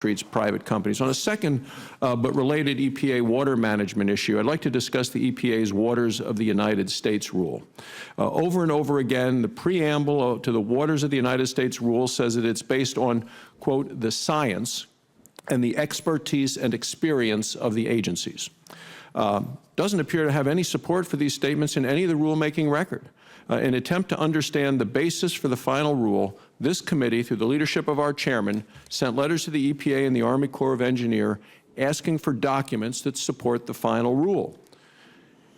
treats private companies. On a second but related EPA water management issue, I'd like to discuss the EPA's Waters of the United States rule. Over and over again, the preamble to the Waters of the United States rule says that it's based on, quote, the science and the expertise and experience of the agencies. Doesn't appear to have any support for these statements in any of the rulemaking record. In an attempt to understand the basis for the final rule, this committee, through the leadership of our chairman, sent letters to the EPA and the Army Corps of Engineers asking for documents that support the final rule,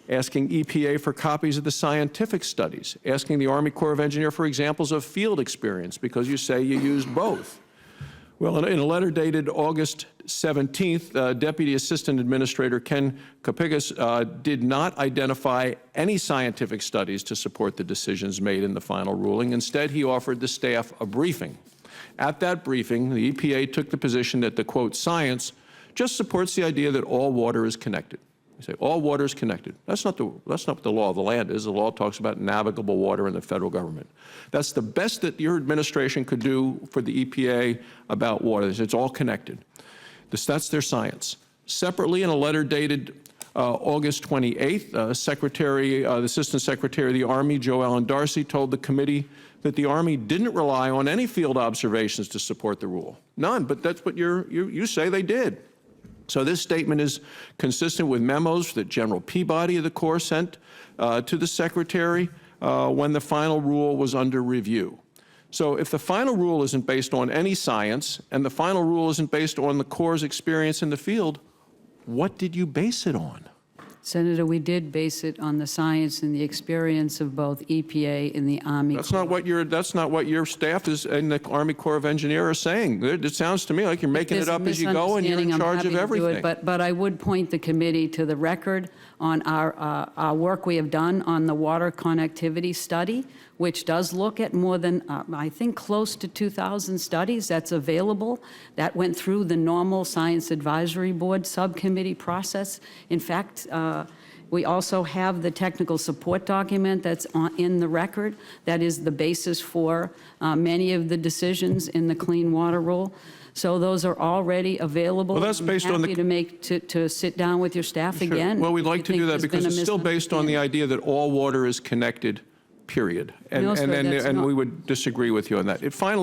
asking EPA for copies of the scientific studies, asking the Army Corps of Engineers for examples of field experience because you say you used both. Well, in a letter dated August 17th, Deputy Assistant Administrator Ken Kapigas did not identify any scientific studies to support the decisions made in the final ruling. Instead, he offered the staff a briefing. At that briefing, the EPA took the position that the, quote, science just supports the idea that all water is connected. You say, all water is connected. That's not what the law of the land is. The law talks about navigable water in the federal government. That's the best that your administration could do for the EPA about water. It's all connected. That's their science. Separately, in a letter dated August 28th, the Assistant Secretary of the Army, Joe Allen Darcy, told the committee that the Army didn't rely on any field observations to support the rule. None, but that's what you say they did. So this statement is consistent with memos that General Peabody of the Corps sent to the Secretary when the final rule was under review. So if the final rule isn't based on any science and the final rule isn't based on the Corps' experience in the field, what did you base it on? Senator, we did base it on the science and the experience of both EPA and the Army. That's not what your staff is and the Army Corps of Engineers are saying. It sounds to me like you're making it up as you go and you're in charge of everything. But I would point the committee to the record on our work we have done on the water connectivity study, which does look at more than, I think, close to 2,000 studies that's available. That went through the normal Science Advisory Board subcommittee process. In fact, we also have the technical support document that's in the record. That is the basis for many of the decisions in the Clean Water Rule. So those are already available. Well, that's based on the... to sit down with your staff Sure. again. Well, we'd like to do that because it's still based on the idea that all water is connected, period. And we would disagree with you on that. Finally,